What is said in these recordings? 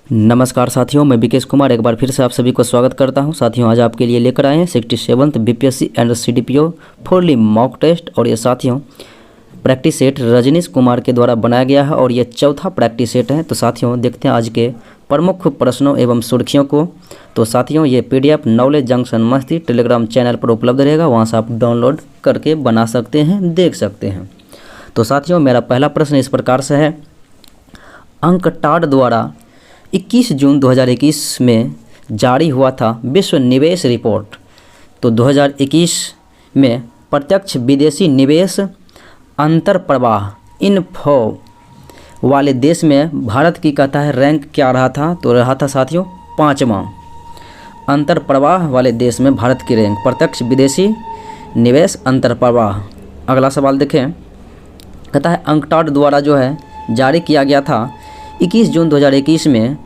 नमस्कार साथियों, मैं विकेश कुमार एक बार फिर से आप सभी को स्वागत करता हूं। साथियों, आज आपके लिए लेकर आए हैं 67th BPSC and CDPO fully mock test. और ये साथियों प्रैक्टिस सेट रजनीश कुमार के द्वारा बनाया गया है और ये चौथा प्रैक्टिस सेट है। तो साथियों देखते हैं आज के प्रमुख प्रश्नों एवं सुर्खियों को। तो साथियों ये PDF नॉलेज जंक्शन मस्ती टेलीग्राम चैनल पर उपलब्ध रहेगा, वहाँ से आप डाउनलोड करके बना सकते हैं, देख सकते हैं। तो साथियों मेरा पहला प्रश्न इस प्रकार से है, अंकटाड द्वारा 21 जून 2021 में जारी हुआ था विश्व निवेश रिपोर्ट। तो 2021 में प्रत्यक्ष विदेशी निवेश अंतर प्रवाह इन्फो वाले देश में भारत की कहता है रैंक क्या रहा था? तो रहा था साथियों 5वां। अंतर प्रवाह वाले देश में भारत की रैंक, प्रत्यक्ष विदेशी निवेश अंतर प्रवाह। अगला सवाल देखें, कहता है अंकटाड द्वारा जो है जारी किया गया था 21 जून 2021 में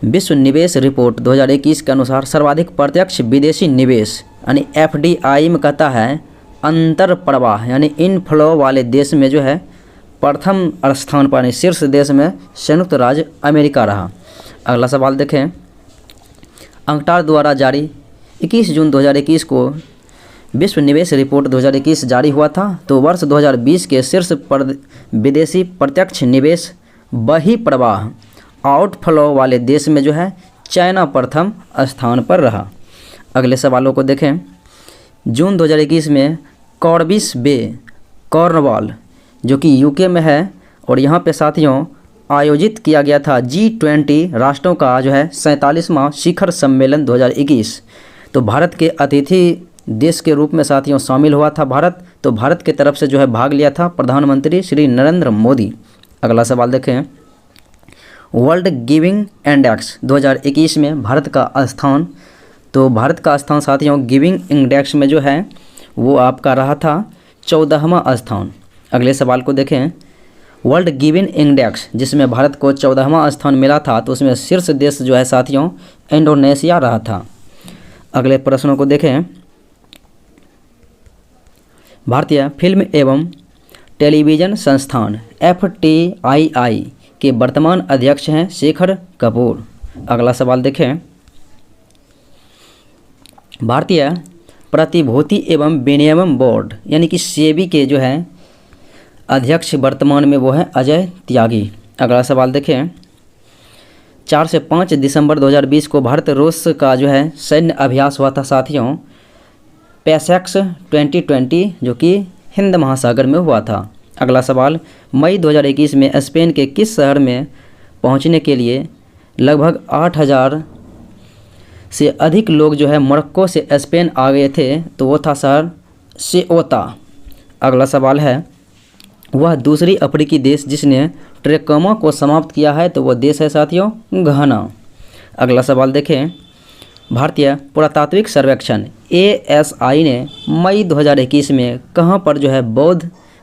विश्व निवेश रिपोर्ट 2021 के अनुसार सर्वाधिक प्रत्यक्ष विदेशी निवेश यानी FDI में कहता है अंतर प्रवाह यानी इनफ्लो वाले देश में जो है प्रथम स्थान पर शीर्ष देश में संयुक्त राज्य अमेरिका रहा। अगला सवाल देखें, अंकटाड द्वारा जारी 21 जून 2021 को विश्व निवेश रिपोर्ट 2021 जारी हुआ था। तो वर्ष 2020 के शीर्ष विदेशी प्रत्यक्ष निवेश बही प्रवाह आउटफ्लो वाले देश में जो है चाइना प्रथम स्थान पर रहा। अगले सवालों को देखें, जून 2021 में कॉर्बिस बे कॉर्नवाल जो कि UK में है और यहाँ पे साथियों आयोजित किया गया था G20 राष्ट्रों का जो है 47वां शिखर सम्मेलन 2021। तो भारत के अतिथि देश के रूप में साथियों शामिल हुआ था भारत। तो भारत के तरफ से जो है भाग लिया था प्रधानमंत्री श्री नरेंद्र मोदी। अगला सवाल देखें, वर्ल्ड गिविंग इंडेक्स 2021 में भारत का स्थान। तो भारत का स्थान साथियों गिविंग इंडेक्स में जो है वो आपका रहा था 14वां स्थान। अगले सवाल को देखें, वर्ल्ड गिविंग इंडेक्स जिसमें भारत को 14वां स्थान मिला था, तो उसमें शीर्ष देश जो है साथियों इंडोनेशिया रहा था। अगले प्रश्नों को देखें, भारतीय फिल्म एवं टेलीविज़न संस्थान FTII के वर्तमान अध्यक्ष हैं शेखर कपूर। अगला सवाल देखें, भारतीय प्रतिभूति एवं विनियमन बोर्ड यानी कि सेबी के जो है अध्यक्ष वर्तमान में वो है अजय त्यागी। अगला सवाल देखें, 4 से 5 दिसंबर 2020 को भारत रूस का जो है सैन्य अभ्यास हुआ था साथियों पैसेक्स 2020 जो कि हिंद महासागर में हुआ था। अगला सवाल, मई 2021 में स्पेन के किस शहर में पहुंचने के लिए लगभग 8000 से अधिक लोग जो है मोरक्को से स्पेन आ गए थे? तो वो था शहर सेओता। अगला सवाल है, वह दूसरी अफ्रीकी देश जिसने ट्रैकोमा को समाप्त किया है? तो वह देश है साथियों घाना। अगला सवाल देखें, भारतीय पुरातात्विक सर्वेक्षण ASI ने मई 2021 में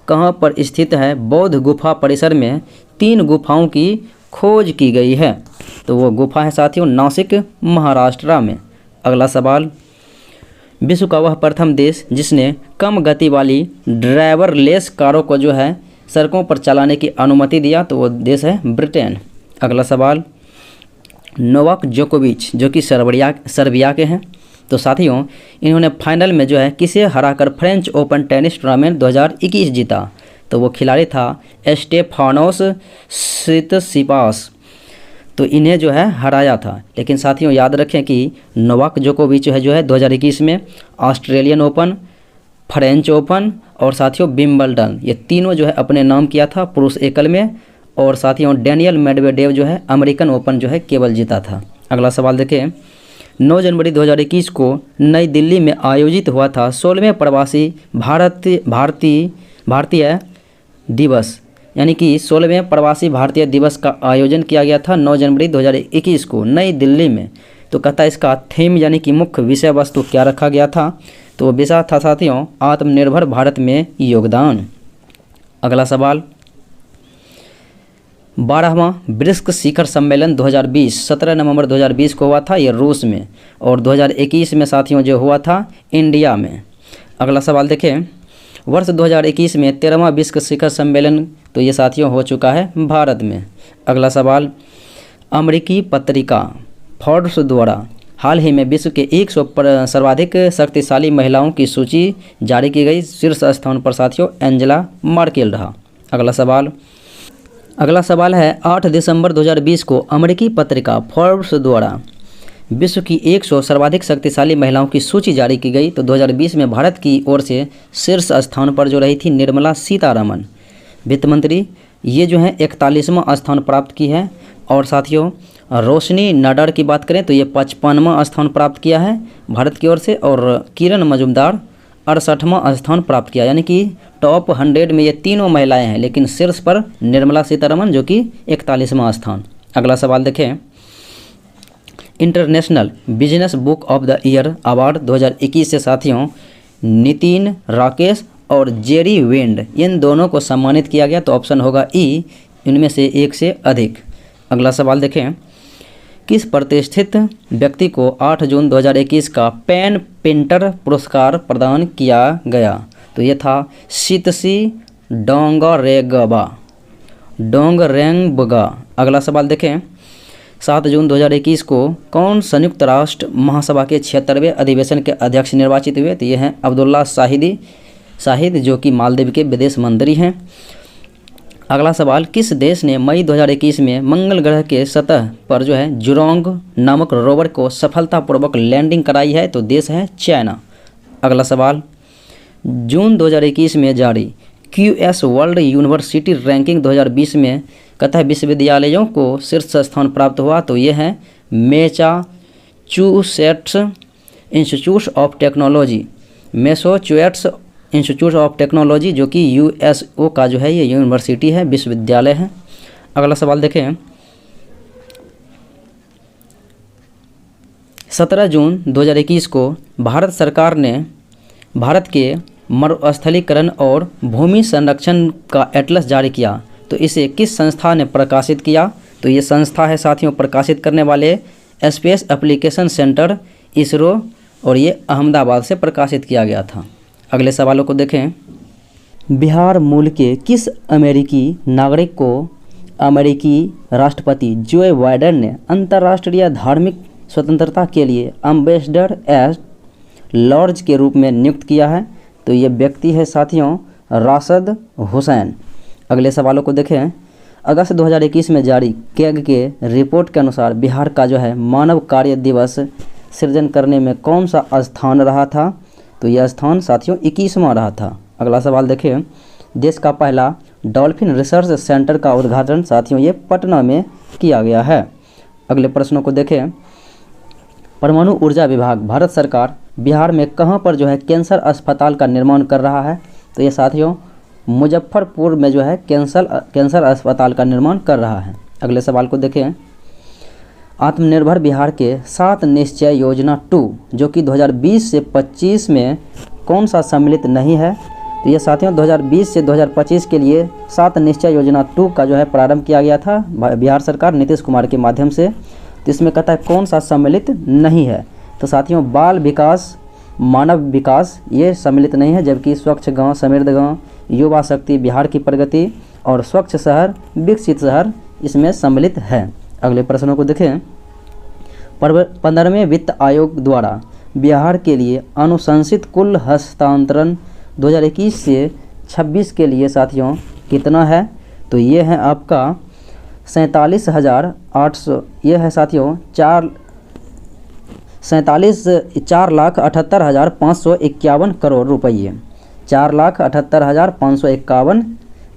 कहाँ पर स्थित है बौद्ध गुफा परिसर में 3 गुफाओं की खोज की गई है? तो वो गुफा है साथियों नासिक महाराष्ट्र में। अगला सवाल, विश्व का वह प्रथम देश जिसने कम गति वाली ड्राइवरलेस कारों को जो है सड़कों पर चलाने की अनुमति दिया? तो वो देश है ब्रिटेन। अगला सवाल, नोवाक जोकोविच जो कि सर्बिया के हैं। तो साथियों इन्होंने फाइनल में जो है किसे हराकर फ्रेंच ओपन टेनिस टूर्नामेंट 2021 जीता? तो वो खिलाड़ी था स्टेफानोस सितसिपास। तो इन्हें जो है हराया था। लेकिन साथियों याद रखें कि नोवाक जोकोविच जो है 2021 में ऑस्ट्रेलियन ओपन, फ्रेंच ओपन और साथियों विंबलडन ये तीनों जो है अपने नाम किया था पुरुष एकल में। और साथियों डेनियल मेडवेडेव जो है अमेरिकन ओपन जो है केवल जीता था। अगला सवाल देखें, 9 जनवरी 2021 को नई दिल्ली में आयोजित हुआ था 16वें प्रवासी भारतीय दिवस यानी कि 16वें प्रवासी भारतीय दिवस का आयोजन किया गया था 9 जनवरी 2021 को नई दिल्ली में। तो कहता है इसका थीम यानी कि मुख्य विषय वस्तु क्या रखा गया था? तो वो विषय था साथियों आत्मनिर्भर भारत में योगदान। अगला सवाल, 12वां ब्रिक्स शिखर सम्मेलन 2020 17 नवंबर 2020 को हुआ था ये रूस में। और 2021 में साथियों जो हुआ था इंडिया में। अगला सवाल देखें, वर्ष 2021 में 13वां विश्व शिखर सम्मेलन तो ये साथियों हो चुका है भारत में। अगला सवाल, अमेरिकी पत्रिका फोर्ब्स द्वारा हाल ही में विश्व के 100 सर्वाधिक शक्तिशाली महिलाओं की सूची जारी की गई। शीर्ष स्थान पर साथियों एंजेला मर्केल रहा। अगला सवाल है 8 दिसंबर 2020 को अमेरिकी पत्रिका फोर्ब्स द्वारा विश्व की 100 सर्वाधिक शक्तिशाली महिलाओं की सूची जारी की गई। तो 2020 में भारत की ओर से शीर्ष स्थान पर जो रही थी निर्मला सीतारमण वित्त मंत्री, ये जो है 41वां स्थान प्राप्त की है। और साथियों रोशनी नाडार की बात करें तो ये 55वां स्थान प्राप्त किया है भारत की ओर से। और किरण मजूमदार 68वां स्थान प्राप्त किया, यानी कि टॉप 100 में ये तीनों महिलाएं हैं, लेकिन शीर्ष पर निर्मला सीतारमण जो कि 41वां स्थान। अगला सवाल देखें, international business book of the year award 2021 से साथियों नितिन राकेश और जेरी वेंड इन दोनों को सम्मानित किया गया। तो ऑप्शन होगा ई, इनमें से एक से अधिक। अगला सवाल देखें, किस प्रतिष्ठित व्यक्ति को 8 जून 2021 का पेन पेंटर पुरस्कार प्रदान किया गया? तो ये था सितसी डोंगरेंगबगा। अगला सवाल देखें, 7 जून 2021 को कौन संयुक्त राष्ट्र महासभा के 76वें अधिवेशन के अध्यक्ष निर्वाचित हुए? तो ये हैं अब्दुल्ला शाहिद जो कि मालदीव के विदेश मंत्री हैं। अगला सवाल, किस देश ने मई 2021 में मंगल ग्रह के सतह पर जो है जुरोंग नामक रोवर को सफलतापूर्वक लैंडिंग कराई है? तो देश है चाइना। अगला सवाल, जून 2021 में जारी QS वर्ल्ड यूनिवर्सिटी रैंकिंग 2020 में कतः विश्वविद्यालयों को शीर्ष स्थान प्राप्त हुआ? तो ये है मैसाचुसेट्स इंस्टीट्यूट ऑफ टेक्नोलॉजी जो कि USO का जो है ये यूनिवर्सिटी है, विश्वविद्यालय है। अगला सवाल देखें, 17 जून 2021 को भारत सरकार ने भारत के मरुस्थलीकरण और भूमि संरक्षण का एटलस जारी किया। तो इसे किस संस्था ने प्रकाशित किया? तो ये संस्था है साथियों प्रकाशित करने वाले स्पेस एप्लीकेशन सेंटर इसरो, और ये अहमदाबाद से प्रकाशित किया गया था। अगले सवालों को देखें, बिहार मूल के किस अमेरिकी नागरिक को अमेरिकी राष्ट्रपति जो बाइडेन ने अंतर्राष्ट्रीय धार्मिक स्वतंत्रता के लिए एम्बेसडर एट लार्ज के रूप में नियुक्त किया है? तो ये व्यक्ति है साथियों राशिद हुसैन। अगले सवालों को देखें, अगस्त 2021 में जारी कैग के रिपोर्ट के अनुसार बिहार का जो है मानव कार्य दिवस सृजन करने में कौन सा स्थान रहा था? तो यह स्थान साथियों 21वां रहा था। अगला सवाल देखें, देश का पहला डॉल्फिन रिसर्च सेंटर का उद्घाटन साथियों ये पटना में किया गया है। अगले प्रश्नों को देखें, परमाणु ऊर्जा विभाग भारत सरकार बिहार में कहां पर जो है कैंसर अस्पताल का निर्माण कर रहा है? तो ये साथियों मुजफ्फरपुर में जो है कैंसर अस्पताल का निर्माण कर रहा है। अगले सवाल को देखें, आत्मनिर्भर बिहार के 7 निश्चय योजना 2 जो कि 2020 से 25 में कौन सा सम्मिलित नहीं है? तो ये साथियों 2020 से 2025 के लिए 7 निश्चय योजना 2 का जो है प्रारंभ किया गया था बिहार सरकार नीतीश कुमार के माध्यम से। तो इसमें कहता है कौन सा सम्मिलित नहीं है? तो साथियों बाल विकास, मानव विकास ये सम्मिलित नहीं है, जबकि स्वच्छ गांव, समृद्ध गांव, युवा शक्ति, बिहार की प्रगति और स्वच्छ शहर, विकसित शहर इसमें सम्मिलित है। अगले प्रश्नों को देखें, 15वें वित्त आयोग द्वारा बिहार के लिए अनुशंसित कुल हस्तांतरण 2021 से 26 के लिए साथियों कितना है? तो ये है आपका 47,800, ये है साथियों 4,78,551 करोड़ रुपये, 4,78,551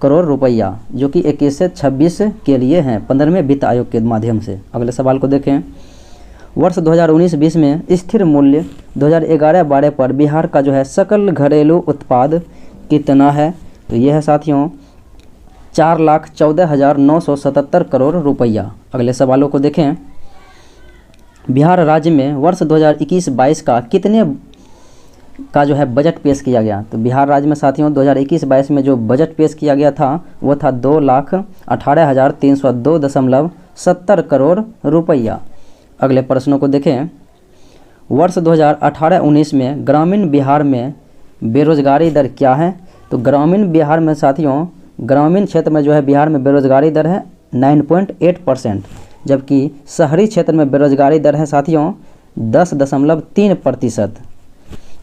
करोड़ रुपया जो कि 21 से 26 के लिए हैं 15वें वित्त आयोग के माध्यम से। अगले सवाल को देखें, वर्ष 2019-20 में स्थिर मूल्य 2011-12 पर बिहार का जो है सकल घरेलू उत्पाद कितना है? तो यह है साथियों 4,14,977 करोड़ रुपया। अगले सवालों को देखें, बिहार राज्य में वर्ष 2021-22 का कितने का जो है बजट पेश किया गया? तो बिहार राज्य में साथियों 2021-22 में जो बजट पेश किया गया था वो था 2,18,302.70 करोड़ रुपया। अगले प्रश्नों को देखें, वर्ष 2018-19 में ग्रामीण बिहार में बेरोजगारी दर क्या है? तो ग्रामीण बिहार में साथियों ग्रामीण क्षेत्र में जो है बिहार में बेरोजगारी दर है 9.8%, जबकि शहरी क्षेत्र में बेरोजगारी दर है साथियों 10.3%।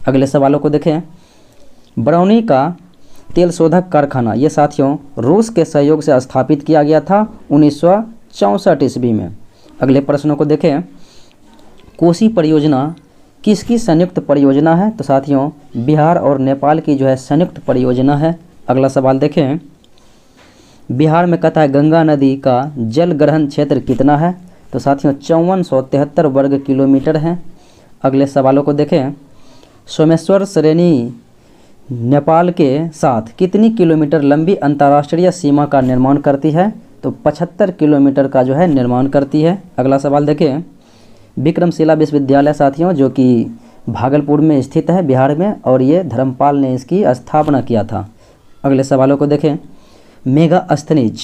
अगले सवालों को देखें। बरौनी का तेल शोधक कारखाना ये साथियों रूस के सहयोग से स्थापित किया गया था 1964 ईस्वी में। अगले प्रश्नों को देखें। कोसी परियोजना किसकी संयुक्त परियोजना है? तो साथियों बिहार और नेपाल की जो है संयुक्त परियोजना है। अगला सवाल देखें। बिहार में कहता है गंगा नदी का जल ग्रहण क्षेत्र कितना है? तो साथियों 5473 वर्ग किलोमीटर है। अगले सवालों को देखें। सोमेश्वर श्रेणी नेपाल के साथ कितनी किलोमीटर लंबी अंतर्राष्ट्रीय सीमा का निर्माण करती है? तो 75 किलोमीटर का जो है निर्माण करती है। अगला सवाल देखें। विक्रमशिला विश्वविद्यालय साथियों जो कि भागलपुर में स्थित है बिहार में, और ये धर्मपाल ने इसकी स्थापना किया था। अगले सवालों को देखें। मेगास्थनीज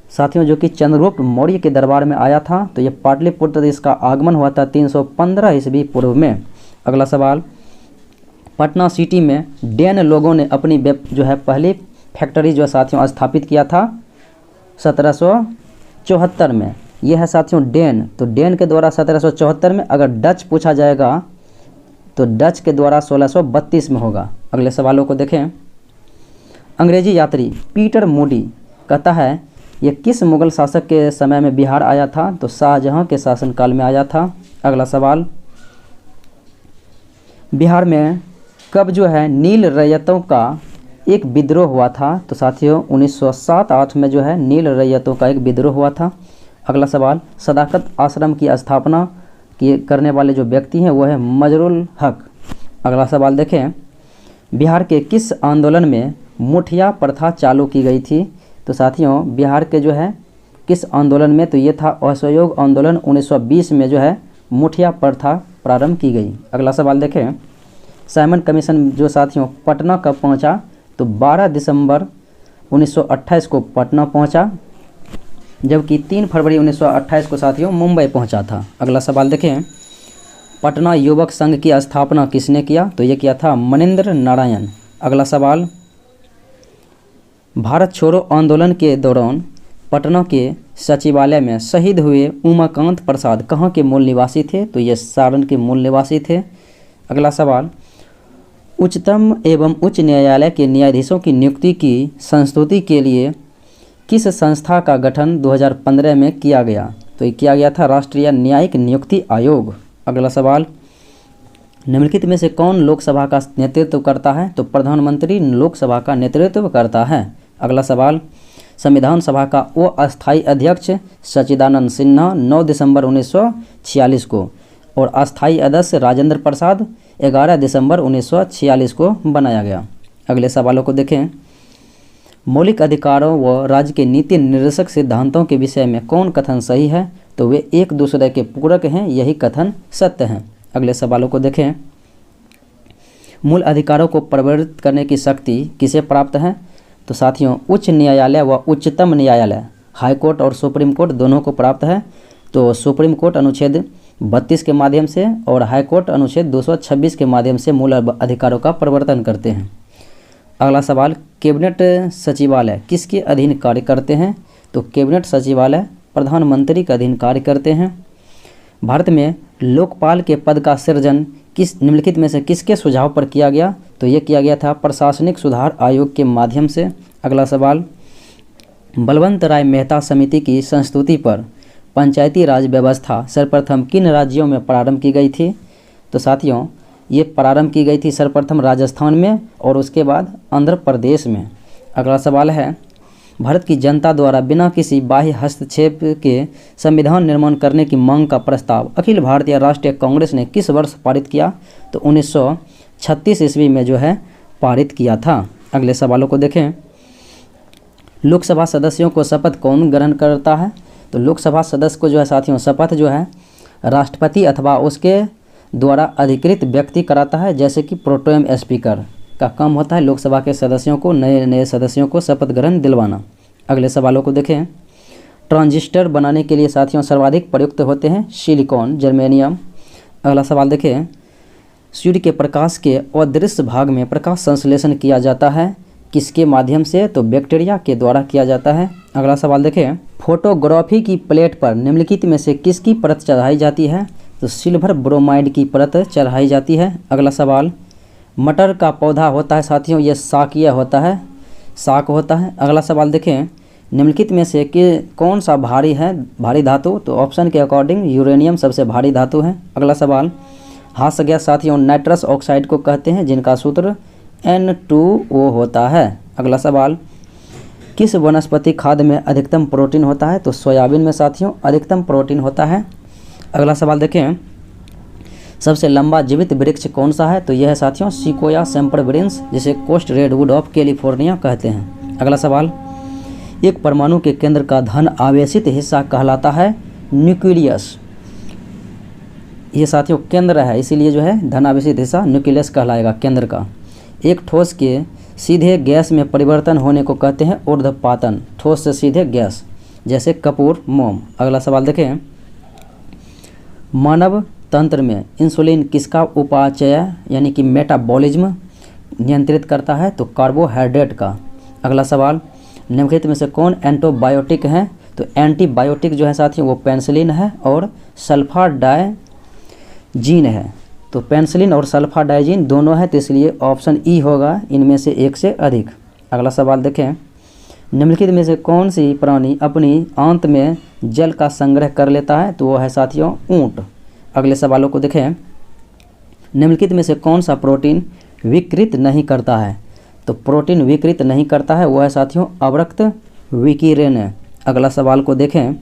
साथियों जो कि चंद्रगुप्त मौर्य के दरबार में आया था, तो ये पाटलिपुत्र इसका आगमन हुआ था 315 ईस्वी पूर्व में। अगला सवाल। पटना सिटी में डेन लोगों ने अपनी जो है पहली फैक्ट्री जो है साथियों स्थापित किया था 1774 में। यह है साथियों डेन। तो डेन के द्वारा 1774 में, अगर डच पूछा जाएगा तो डच के द्वारा 1632 में होगा। अगले सवालों को देखें। अंग्रेजी यात्री पीटर मूडी कहता है यह किस मुगल शासक के समय में बिहार आया था? तो शाहजहां के शासनकाल में आया था। अगला सवाल। बिहार में कब जो है नील रैयतों का एक विद्रोह हुआ था? तो साथियों 1907-8 में जो है नील रैयतों का एक विद्रोह हुआ था। अगला सवाल। सदाकत आश्रम की स्थापना करने वाले जो व्यक्ति हैं वो है मजरुल हक। अगला सवाल देखें। बिहार के किस आंदोलन में मुठिया प्रथा चालू की गई थी? तो साथियों बिहार के जो है किस आंदोलन में? तो ये था असहयोग आंदोलन। 1920 में जो है मुठिया प्रथा प्रारंभ की गई। अगला सवाल देखें। साइमन कमीशन जो साथियों पटना कब पहुंचा? तो 12 दिसंबर 1928 को पटना पहुंचा, जबकि 3 फरवरी 1928 को साथियों मुंबई पहुंचा था। अगला सवाल देखें। पटना युवक संघ की स्थापना किसने किया? तो ये किया था मनिंद्र नारायण। अगला सवाल। भारत छोड़ो आंदोलन के दौरान पटना के सचिवालय में शहीद हुए उमाकांत प्रसाद कहाँ के मूल निवासी थे? तो ये सारण के मूल निवासी थे। अगला सवाल। उच्चतम एवं उच्च न्यायालय के न्यायाधीशों की नियुक्ति की संस्तुति के लिए किस संस्था का गठन 2015 में किया गया? तो ये किया गया था राष्ट्रीय न्यायिक नियुक्ति आयोग। अगला सवाल। निम्नलिखित में से कौन लोकसभा का नेतृत्व करता है? तो प्रधानमंत्री लोकसभा का नेतृत्व करता है। अगला सवाल। संविधान सभा का वो अस्थायी अध्यक्ष सच्चिदानंद सिन्हा 9 दिसंबर 1946 को, और अस्थायी अध्यक्ष राजेंद्र प्रसाद 11 दिसंबर 1946 को बनाया गया। अगले सवालों को देखें। मौलिक अधिकारों व राज्य के नीति निर्देशक सिद्धांतों के विषय में कौन कथन सही है? तो वे एक दूसरे के पूरक हैं, यही कथन सत्य हैं। अगले सवालों को देखें। मूल अधिकारों को परिवर्तित करने की शक्ति किसे प्राप्त है? तो साथियों उच्च न्यायालय व उच्चतम न्यायालय, हाई कोर्ट और सुप्रीम कोर्ट दोनों को प्राप्त है। तो सुप्रीम कोर्ट अनुच्छेद 32 के माध्यम से और हाई कोर्ट अनुच्छेद 226 के माध्यम से मूल अधिकारों का परिवर्तन करते हैं। अगला सवाल। कैबिनेट सचिवालय किसके अधीन कार्य करते हैं? तो कैबिनेट सचिवालय प्रधानमंत्री के अधीन कार्य करते हैं। भारत में लोकपाल के पद का सृजन किस निम्नलिखित में से किसके सुझाव पर किया गया? तो ये किया गया था प्रशासनिक सुधार आयोग के माध्यम से। अगला सवाल। बलवंत राय मेहता समिति की संस्तुति पर पंचायती राज व्यवस्था सर्वप्रथम किन राज्यों में प्रारंभ की गई थी? तो साथियों ये प्रारंभ की गई थी सर्वप्रथम राजस्थान में और उसके बाद आंध्र प्रदेश में। अगला सवाल है। भारत की जनता द्वारा बिना किसी बाह्य हस्तक्षेप के संविधान निर्माण करने की मांग का प्रस्ताव अखिल भारतीय राष्ट्रीय कांग्रेस ने किस वर्ष पारित किया? तो 1936 ईस्वी में जो है पारित किया था। अगले सवालों को देखें। लोकसभा सदस्यों को शपथ कौन ग्रहण करता है? तो लोकसभा सदस्य को जो है साथियों शपथ जो है राष्ट्रपति अथवा उसके द्वारा अधिकृत व्यक्ति कराता है, जैसे कि प्रोटेम स्पीकर का काम होता है लोकसभा के सदस्यों को, नए सदस्यों को शपथ ग्रहण दिलवाना। अगले सवालों को देखें। ट्रांजिस्टर बनाने के लिए साथियों सर्वाधिक प्रयुक्त होते हैं सिलिकॉन, जर्मेनियम। अगला सवाल देखें। सूर्य के प्रकाश के अदृश्य भाग में प्रकाश संश्लेषण किया जाता है किसके माध्यम से? तो बैक्टीरिया के द्वारा किया जाता है। अगला सवाल देखें, फोटोग्राफी की प्लेट पर निम्नलिखित में से किसकी परत चढ़ाई जाती है? तो सिल्वर ब्रोमाइड की परत चढ़ाई जाती है। अगला सवाल, मटर का पौधा होता है साथियों, यह शाकीय होता है, शाक होता है। अगला सवाल देखें, निम्नलिखित में से कि कौन सा भारी है, भारी धातु? तो ऑप्शन के अकॉर्डिंग यूरेनियम सबसे भारी धातु है। अगला सवाल, हास्य गैस साथियों नाइट्रस ऑक्साइड को कहते हैं जिनका सूत्र N2O होता है। अगला सवाल, किस वनस्पति खाद्य में अधिकतम प्रोटीन होता है? तो सोयाबीन में साथियों अधिकतम प्रोटीन होता है। अगला सवाल देखें, सबसे लंबा जीवित वृक्ष कौन सा है? तो यह है साथियों सिकोया सेम्परविरेंस, जिसे कोस्ट रेडवुड ऑफ कैलिफोर्निया कहते हैं। अगला सवाल, एक परमाणु के केंद्र का धन आवेशित हिस्सा कहलाता है न्यूक्लियस। ये साथियों केंद्र है, इसीलिए जो है धन आवेशित हिस्सा न्यूक्लियस कहलाएगा, केंद्र का। एक ठोस के सीधे गैस में परिवर्तन होने को कहते हैं ऊर्ध्वपातन, ठोस से सीधे गैस, जैसे कपूर, मोम। अगला सवाल देखें, मानव तंत्र में इंसुलिन किसका उपाचय यानी कि मेटाबॉलिज्म नियंत्रित करता है? तो कार्बोहाइड्रेट का। अगला सवाल, निम्नलिखित में से कौन एंटीबायोटिक हैं? तो एंटीबायोटिक जो है साथियों वो पेनिसिलिन है और सल्फाडाइजीन है। तो पेनिसिलिन और सल्फाडाइजीन दोनों है, तो इसलिए ऑप्शन ई होगा इनमें से एक से अधिक। अगला सवाल देखें, निम्नलिखित में से कौन सी प्राणी अपनी आंत में जल का संग्रह कर लेता है? तो वो है साथियों ऊंट। अगले सवालों को देखें, निम्नलिखित में से कौन सा प्रोटीन विकृत नहीं करता है? तो प्रोटीन विकृत नहीं करता है वो है साथियों अवरक्त विकिरण। अगला सवाल को देखें,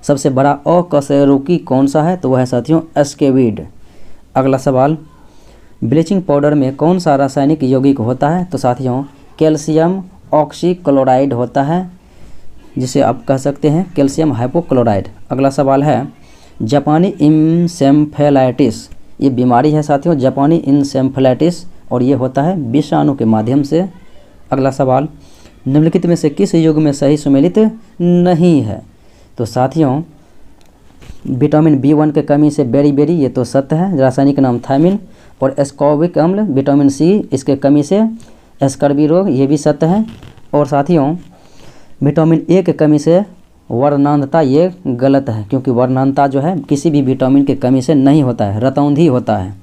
सबसे बड़ा अकशेरुकी कौन सा है? तो वह है साथियों एस्केविड। अगला सवाल, ब्लीचिंग पाउडर में कौन सा रासायनिक यौगिक होता है? तो साथियों कैल्शियम ऑक्सीक्लोराइड होता है, जिसे आप कह सकते हैं कैल्शियम हाइपोक्लोराइड। अगला सवाल है, जापानी इंसेफेलाइटिस ये बीमारी है साथियों जापानी इंसेफेलाइटिस, और ये होता है विषाणु के माध्यम से। अगला सवाल, निम्नलिखित में से किस युग में सही सुमेलित नहीं है? तो साथियों विटामिन B1 के कमी से बेरी ये तो सत्य है, रासायनिक नाम थायमिन। और एस्कॉर्बिक अम्ल विटामिन C इसके कमी से एस्कर्बी रोग, ये भी सत्य है। और साथियों विटामिन A के कमी से वर्णांधता, ये गलत है, क्योंकि वर्णांधता जो है किसी भी विटामिन के कमी से नहीं होता है, रतौंधी होता है।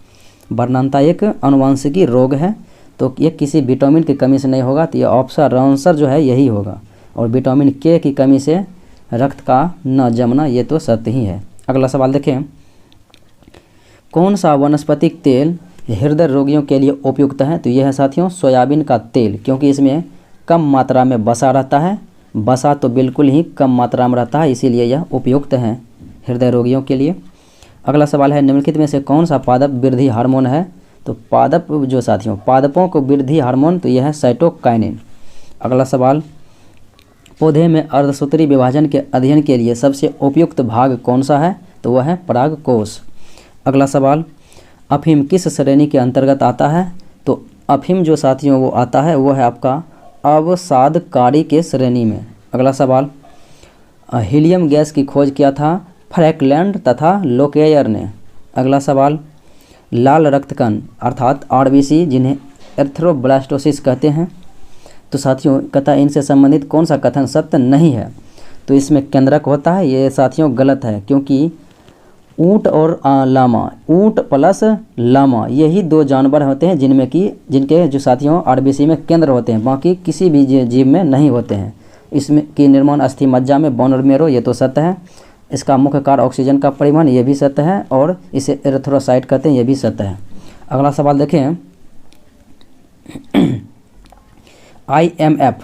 वर्णांधता एक आनुवंशिकी रोग है, तो ये किसी विटामिन की कमी से नहीं होगा, तो ये ऑप्शन आंसर जो है यही होगा। और विटामिन K की कमी से रक्त का न जमना, ये तो सत्य ही है। अगला सवाल देखें, कौन सा वनस्पतिक तेल हृदय रोगियों के लिए उपयुक्त है? तो यह है साथियों सोयाबीन का तेल, क्योंकि इसमें कम मात्रा में वसा रहता है, वसा तो बिल्कुल ही कम मात्रा में रहता है, इसीलिए यह उपयुक्त है हृदय रोगियों के लिए। अगला सवाल है, निम्नलिखित में से कौन सा पादप वृद्धि हार्मोन है? तो पादप जो साथियों पादपों को वृद्धि हार्मोन, तो यह है साइटोकाइनिन। अगला सवाल, पौधे में अर्धसूत्री विभाजन के अध्ययन के लिए सबसे उपयुक्त भाग कौन सा है? तो वह है परागकोश। अगला सवाल, अफीम किस श्रेणी के अंतर्गत आता है? तो अफीम जो साथियों वो आता है वो है आपका अवसादकारी के श्रेणी में। अगला सवाल, हीलियम गैस की खोज किया था फ्रैंकलैंड तथा लोकेयर ने। अगला सवाल, लाल रक्तकण अर्थात RBC जिन्हें एर्थ्रोब्लास्टोसिस कहते हैं, तो साथियों कथा इनसे संबंधित कौन सा कथन सत्य नहीं है? तो इसमें केंद्रक होता है, ये साथियों गलत है, क्योंकि ऊंट और लामा, ऊंट प्लस लामा यही दो जानवर होते हैं जिनके जो साथियों RBC में केंद्र होते हैं, बाकी किसी भी जीव में नहीं होते हैं। इसमें की निर्माण अस्थि मज्जा में बोन और मेरो, ये तो सत्य है। इसका मुख्य कार्य ऑक्सीजन का परिवहन, ये भी सत्य है। और इसे एरिथ्रोसाइट कहते हैं, ये भी सत्य है। अगला सवाल देखें, IMF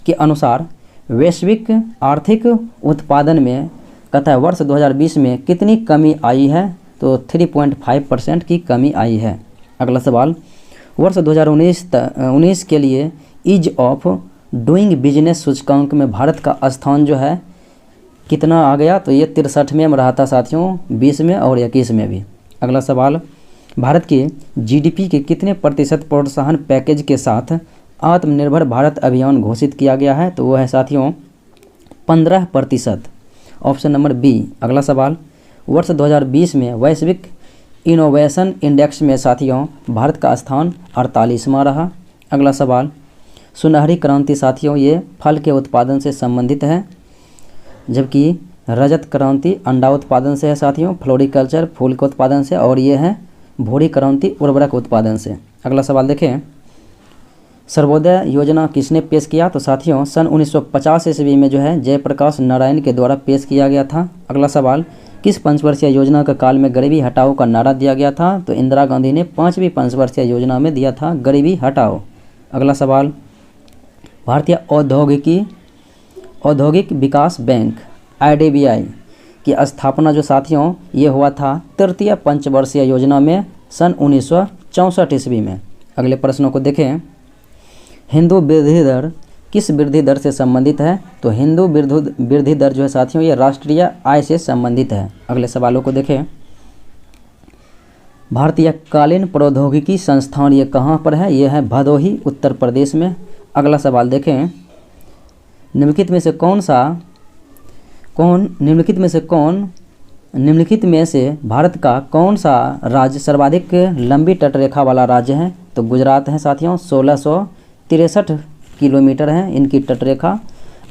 के अनुसार वैश्विक आर्थिक उत्पादन में कहता है वर्ष 2020 में कितनी कमी आई है? तो 3.5% की कमी आई है। अगला सवाल, वर्ष 2019 के लिए ईज ऑफ डूइंग बिजनेस सूचकांक में भारत का स्थान जो है कितना आ गया? तो ये 63वें में रहा था साथियों, 20 में और 21 में भी। अगला सवाल, भारत के GDP के कितने प्रतिशत प्रोत्साहन पैकेज के साथ आत्मनिर्भर भारत अभियान घोषित किया गया है? तो वह है साथियों 15%, ऑप्शन नंबर बी। अगला सवाल, वर्ष 2020 में वैश्विक इनोवेशन इंडेक्स में साथियों भारत का स्थान 48वां रहा। अगला सवाल, सुनहरी क्रांति साथियों ये फल के उत्पादन से संबंधित है, जबकि रजत क्रांति अंडा उत्पादन से है साथियों, फ्लोरिकल्चर फूल के उत्पादन से, और ये है भूरी क्रांति उर्वरक उत्पादन से। अगला सवाल देखें, सर्वोदय योजना किसने पेश किया? तो साथियों सन 1950 ईस्वी में जो है जयप्रकाश नारायण के द्वारा पेश किया गया था। अगला सवाल, किस पंचवर्षीय योजना के काल में गरीबी हटाओ का नारा दिया गया था? तो इंदिरा गांधी ने 5वीं पंचवर्षीय योजना में दिया था गरीबी हटाओ। अगला सवाल, भारतीय औद्योगिक विकास बैंक IDBI की स्थापना जो साथियों ये हुआ था तृतीय पंचवर्षीय योजना में सन 1964 ईस्वी में। अगले प्रश्नों को देखें, हिंदू वृद्धि दर किस वृद्धि दर से संबंधित है? तो हिंदू वृद्धि दर जो है साथियों ये राष्ट्रीय आय से संबंधित है। अगले सवालों को देखें, भारतीय कालीन प्रौद्योगिकी संस्थान ये कहाँ पर है? ये है भदोही उत्तर प्रदेश में। अगला सवाल देखें, निम्नलिखित में से भारत का कौन सा राज्य सर्वाधिक लंबी तटरेखा वाला राज्य है? तो गुजरात है साथियों, 1663 किलोमीटर है इनकी तटरेखा,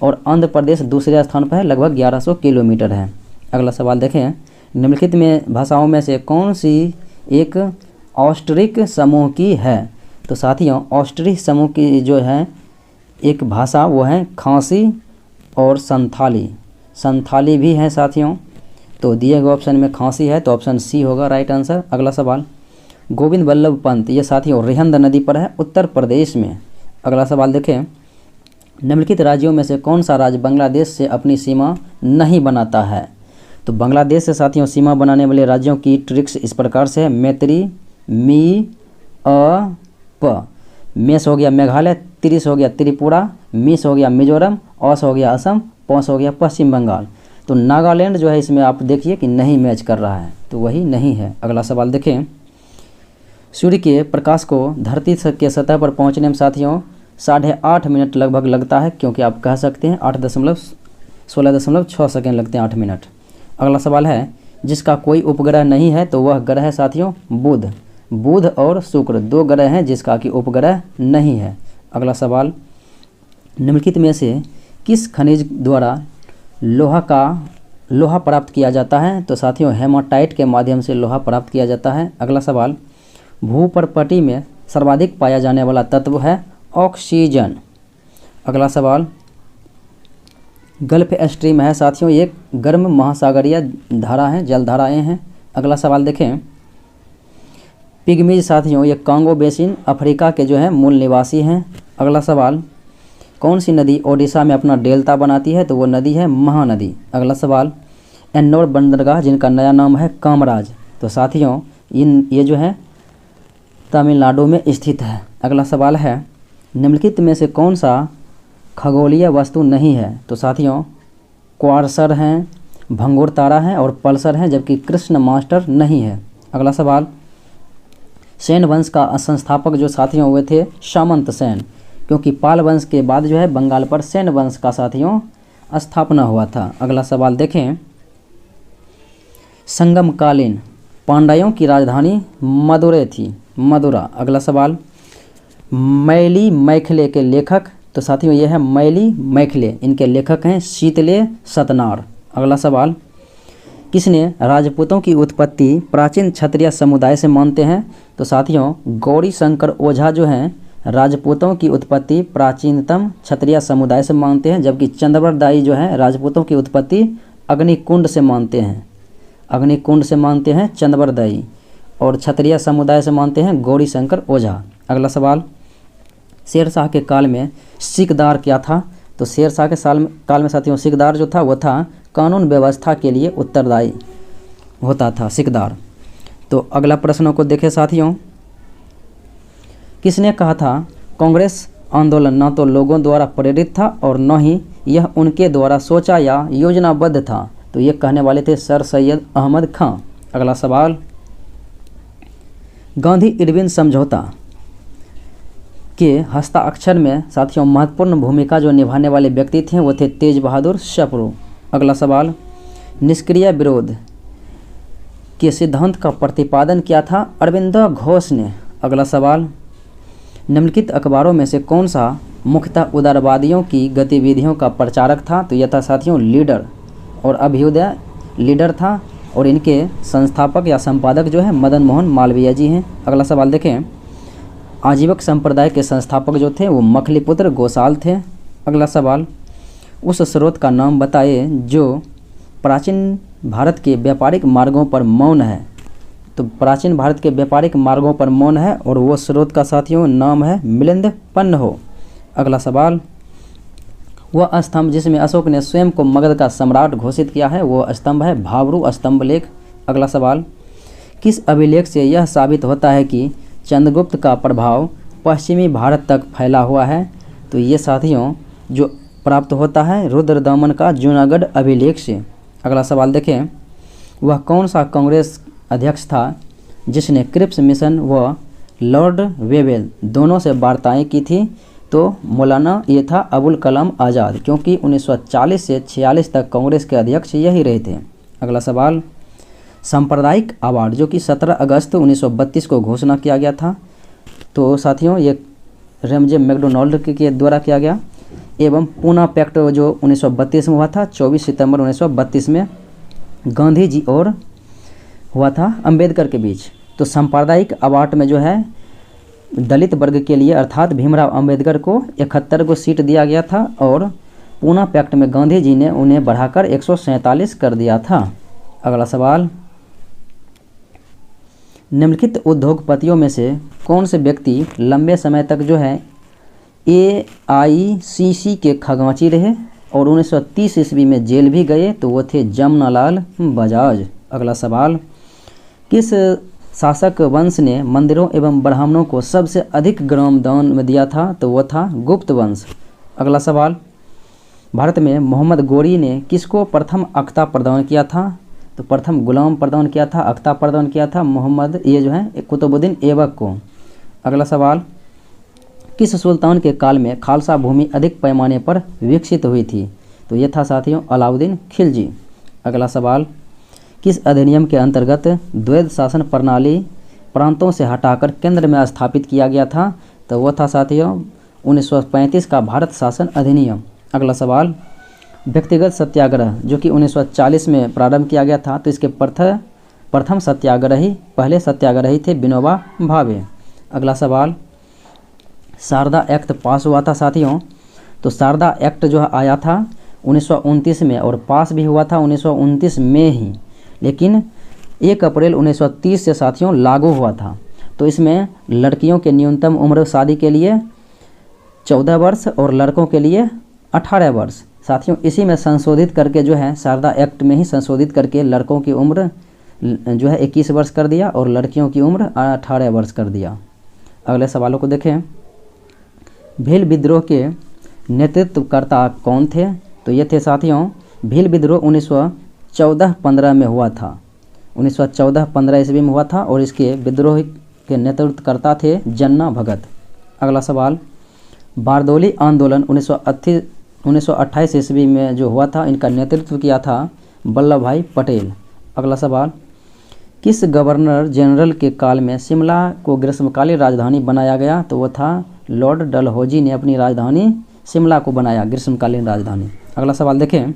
और आंध्र प्रदेश दूसरे स्थान पर है, लगभग 1100 किलोमीटर है। अगला सवाल देखें, निम्नलिखित में भाषाओं में से कौन सी एक ऑस्ट्रिक समूह की है? तो साथियों ऑस्ट्रिक समूह की जो है एक भाषा वो है खासी और संथाली भी है साथियों। तो दिए गए ऑप्शन में खासी है तो ऑप्शन सी होगा राइट आंसर। अगला सवाल, गोविंद वल्लभ पंत ये साथियों रिहंद नदी पर है उत्तर प्रदेश में। अगला सवाल देखें, निम्नलिखित राज्यों में से कौन सा राज्य बांग्लादेश से अपनी सीमा नहीं बनाता है? तो बांग्लादेश से साथियों सीमा बनाने वाले राज्यों की ट्रिक्स इस प्रकार से है, मैत्री, मी, प, मेस हो गया मेघालय, त्रिस हो गया त्रिपुरा, मिस हो गया मिजोरम, औस हो गया असम, पौस हो गया पश्चिम बंगाल। तो नागालैंड जो है इसमें आप देखिए कि नहीं मैच कर रहा है, तो वही नहीं है। अगला सवाल देखें, सूर्य के प्रकाश को धरती के सतह पर पहुंचने में साथियों 8.5 मिनट लगभग लगता है, क्योंकि आप कह सकते हैं 16.6 सेकेंड लगते हैं 8 मिनट। अगला सवाल है, जिसका कोई उपग्रह नहीं है तो वह ग्रह है साथियों बुध और शुक्र 2 ग्रह हैं जिसका कि उपग्रह नहीं है। अगला सवाल, निम्नलिखित में से किस खनिज द्वारा लोहा प्राप्त किया जाता है? तो साथियों हेमाटाइट के माध्यम से लोहा प्राप्त किया जाता है। अगला सवाल, भूपर्पटी में सर्वाधिक पाया जाने वाला तत्व है ऑक्सीजन। अगला सवाल, गल्फ स्ट्रीम है साथियों एक गर्म महासागरीय धारा है, जलधाराएं हैं। अगला सवाल देखें, पिग्मीज साथियों ये कांगो बेसिन अफ्रीका के जो है मूल निवासी हैं। अगला सवाल, कौन सी नदी ओडिशा में अपना डेल्टा बनाती है? तो वो नदी है महानदी। अगला सवाल, एन्नोर बंदरगाह जिनका नया नाम है कामराज, तो साथियों ये जो है तमिलनाडु में स्थित है। अगला सवाल है, निम्नलिखित में से कौन सा खगोलीय वस्तु नहीं है? तो साथियों क्वार्सर हैं, भंगुर तारा है और पल्सर है, जबकि कृष्ण मास्टर नहीं है। अगला सवाल, सेन वंश का संस्थापक जो साथियों हुए थे सामंत सेन, क्योंकि पाल वंश के बाद जो है बंगाल पर सेन वंश का साथियों स्थापना हुआ था। अगला सवाल देखें, संगमकालीन पांड्यों की राजधानी मदुरै थी, मदुरा। अगला सवाल, मैली मैखले के लेखक? तो साथियों यह है मैली मैखले, इनके लेखक हैं शीतले सतनार। अगला सवाल, किसने राजपूतों की उत्पत्ति प्राचीन क्षत्रिय समुदाय से मानते हैं? तो साथियों गौरी शंकर ओझा जो हैं राजपूतों की उत्पत्ति प्राचीनतम क्षत्रिय समुदाय से मानते हैं, जबकि चंद्रवरदाई जो है राजपूतों की उत्पत्ति अग्निकुंड से मानते हैं, अग्निकुंड से मानते हैं चंद्रवरदाई, और क्षत्रिय समुदाय से मानते हैं गौरी शंकर ओझा। अगला सवाल, शेरशाह के काल में सिकदार क्या था? तो शेरशाह के काल में साथियों सिकदार जो था वो था कानून व्यवस्था के लिए उत्तरदायी होता था सिकदार। तो अगला प्रश्नों को देखें साथियों, किसने कहा था कांग्रेस आंदोलन न तो लोगों द्वारा प्रेरित था और न ही यह उनके द्वारा सोचा या योजनाबद्ध था? तो ये कहने वाले थे सर सैयद अहमद खां। अगला सवाल, गांधी इरविन समझौता के हस्ताक्षर में साथियों महत्वपूर्ण भूमिका जो निभाने वाले व्यक्ति थे वो थे तेज बहादुर सप्रू। अगला सवाल, निष्क्रिय विरोध के सिद्धांत का प्रतिपादन किया था अरविंदो घोष ने। अगला सवाल, निम्नलिखित अखबारों में से कौन सा मुख्यतः उदारवादियों की गतिविधियों का प्रचारक था। तो यह था साथियों लीडर और अभ्युदय लीडर था, और इनके संस्थापक या संपादक जो है मदन मोहन मालवीय जी हैं। अगला सवाल देखें, आजीवक संप्रदाय के संस्थापक जो थे वो मखलीपुत्र गोसाल थे। अगला सवाल, उस स्रोत का नाम बताइए जो प्राचीन भारत के व्यापारिक मार्गों पर मौन है। तो प्राचीन भारत के व्यापारिक मार्गों पर मौन है और वो स्रोत का साथियों नाम है मिलिंद पन्ह। अगला सवाल, वह स्तंभ जिसमें अशोक ने स्वयं को मगध का सम्राट घोषित किया है वो स्तंभ है भाब्रू स्तंभ लेख। अगला सवाल, किस अभिलेख से यह साबित होता है कि चंद्रगुप्त का प्रभाव पश्चिमी भारत तक फैला हुआ है। तो ये साथियों जो प्राप्त होता है रुद्रदमन का जूनागढ़ अभिलेख से। अगला सवाल देखें, वह कौन सा कांग्रेस अध्यक्ष था जिसने क्रिप्स मिशन व लॉर्ड वेवेल दोनों से वार्ताएं की थी। तो मौलाना ये था अबुल कलाम आज़ाद, क्योंकि 1940 से 46 तक कांग्रेस के अध्यक्ष यही रहे थे। अगला सवाल, सांप्रदायिक अवार्ड जो कि 17 अगस्त 1932 को घोषणा किया गया था। तो साथियों ये रेमजे मैकडोनाल्ड के द्वारा किया गया, एवं पूना पैक्ट जो 1932 में हुआ था 24 सितंबर 1932 में गांधी जी और हुआ था अंबेडकर के बीच। तो सांप्रदायिक अवार्ड में जो है दलित वर्ग के लिए अर्थात भीमराव अंबेडकर को 71 को सीट दिया गया था, और पूना पैक्ट में गांधी जी ने उन्हें बढ़ाकर 147 कर दिया था। अगला सवाल, निम्नलिखित उद्योगपतियों में से कौन से व्यक्ति लंबे समय तक जो है AICC के खजांची रहे और 1930 ईस्वी में जेल भी गए। तो वो थे जमनालाल बजाज। अगला सवाल, किस शासक वंश ने मंदिरों एवं ब्राह्मणों को सबसे अधिक ग्राम दान में दिया था। तो वो था गुप्त वंश। अगला सवाल, भारत में मोहम्मद गोरी ने किसको प्रथम अख्ता प्रदान किया था। तो प्रथम गुलाम प्रदान किया था, अख्ता प्रदान किया था मोहम्मद ये जो है कुतुबुद्दीन ऐबक को। अगला सवाल, किस सुल्तान के काल में खालसा भूमि अधिक पैमाने पर विकसित हुई थी। तो ये था साथियों अलाउद्दीन खिलजी। अगला सवाल, किस अधिनियम के अंतर्गत द्वैध शासन प्रणाली प्रांतों से हटाकर केंद्र में स्थापित किया गया था। तो वह था साथियों 1935 का भारत शासन अधिनियम। अगला सवाल, व्यक्तिगत सत्याग्रह जो कि 1940 में प्रारंभ किया गया था। तो इसके प्रथम सत्याग्रही पहले सत्याग्रही थे विनोबा भावे। अगला सवाल, शारदा एक्ट पास हुआ था साथियों। तो शारदा एक्ट जो आया था 1929 में और पास भी हुआ था 1929 में ही, लेकिन 1 अप्रैल 1930 से साथियों लागू हुआ था। तो इसमें लड़कियों के न्यूनतम उम्र शादी के लिए 14 वर्ष और लड़कों के लिए 18 वर्ष। साथियों इसी में संशोधित करके जो है शारदा एक्ट में ही संशोधित करके लड़कों की उम्र जो है 21 वर्ष कर दिया और लड़कियों की उम्र 18 वर्ष कर दिया। अगले सवालों को देखें, भील विद्रोह के नेतृत्वकर्ता कौन थे। तो ये थे साथियों भील विद्रोह 1914-15 में हुआ था। 1914-15 ईस्वी में हुआ था और इसके विद्रोह के नेतृत्वकर्ता थे जन्ना भगत। अगला सवाल, बारदौली आंदोलन 1928 ईस्वी में जो हुआ था इनका नेतृत्व किया था वल्लभ भाई पटेल। अगला सवाल, किस गवर्नर जनरल के काल में शिमला को ग्रीष्मकालीन राजधानी बनाया गया। तो वो था लॉर्ड डलहौजी ने अपनी राजधानी शिमला को बनाया ग्रीष्मकालीन राजधानी। अगला सवाल देखें,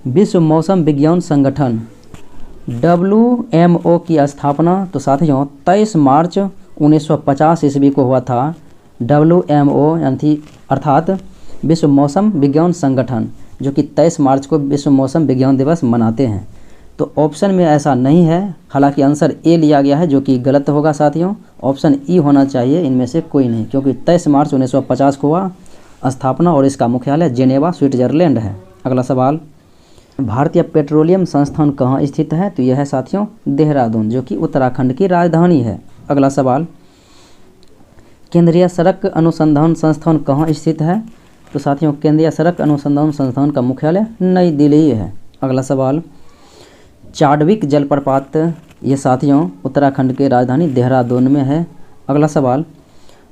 विश्व मौसम विज्ञान संगठन WMO की स्थापना तो साथियों 23 मार्च 1950 ईस्वी को हुआ था। WMO अर्थात विश्व मौसम विज्ञान संगठन जो कि 23 मार्च को विश्व मौसम विज्ञान दिवस मनाते हैं। तो ऑप्शन में ऐसा नहीं है, हालांकि आंसर ए लिया गया है जो कि गलत होगा साथियों। ऑप्शन ई होना चाहिए, इनमें से कोई नहीं, क्योंकि 23 मार्च 1950 को हुआ स्थापना और इसका मुख्यालय जेनेवा स्विट्जरलैंड है। अगला सवाल, भारतीय पेट्रोलियम संस्थान कहाँ स्थित है। तो यह है साथियों देहरादून जो कि उत्तराखंड की राजधानी है। अगला सवाल, केंद्रीय सड़क अनुसंधान संस्थान कहाँ स्थित है। तो साथियों केंद्रीय सड़क अनुसंधान संस्थान का मुख्यालय नई दिल्ली है। अगला सवाल, चाडविक जलप्रपात ये साथियों उत्तराखंड के राजधानी देहरादून में है। अगला सवाल,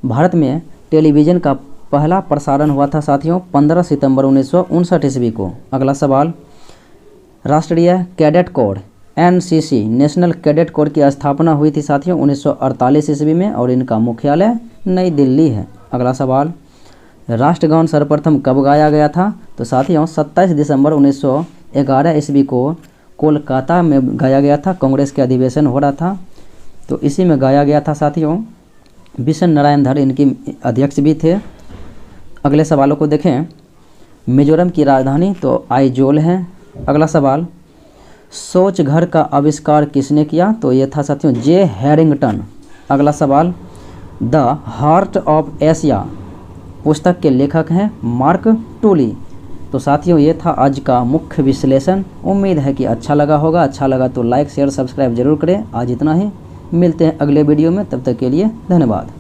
भारत में टेलीविज़न का पहला प्रसारण हुआ था साथियों 15 सितंबर 1959 ईस्वी को। अगला सवाल, राष्ट्रीय cadet corps NCC national cadet corps की स्थापना हुई थी साथियों 1948 ईस्वी में और इनका मुख्यालय नई दिल्ली है। अगला सवाल, राष्ट्रगान सर्वप्रथम कब गाया गया था? तो साथियों 27 दिसंबर 1911 ईस्वी को कोलकाता में गाया गया था। कांग्रेस के अधिवेशन हो रहा था तो इसी में गाया गया था साथियों। बिशन नारायण धर इनकी अध्यक्ष भी थे। अगले सवालों को देखें, मिजोरम की राजधानी तो आइजोल है। अगला सवाल, सोच घर का आविष्कार किसने किया? तो ये था साथियों जे हैरिंगटन। अगला सवाल, द हार्ट ऑफ एशिया पुस्तक के लेखक हैं मार्क टूली। तो साथियों ये था आज का मुख्य विश्लेषण। उम्मीद है कि अच्छा लगा होगा। अच्छा लगा तो लाइक शेयर सब्सक्राइब जरूर करें। आज इतना ही, मिलते हैं अगले वीडियो में, तब तक के लिए धन्यवाद।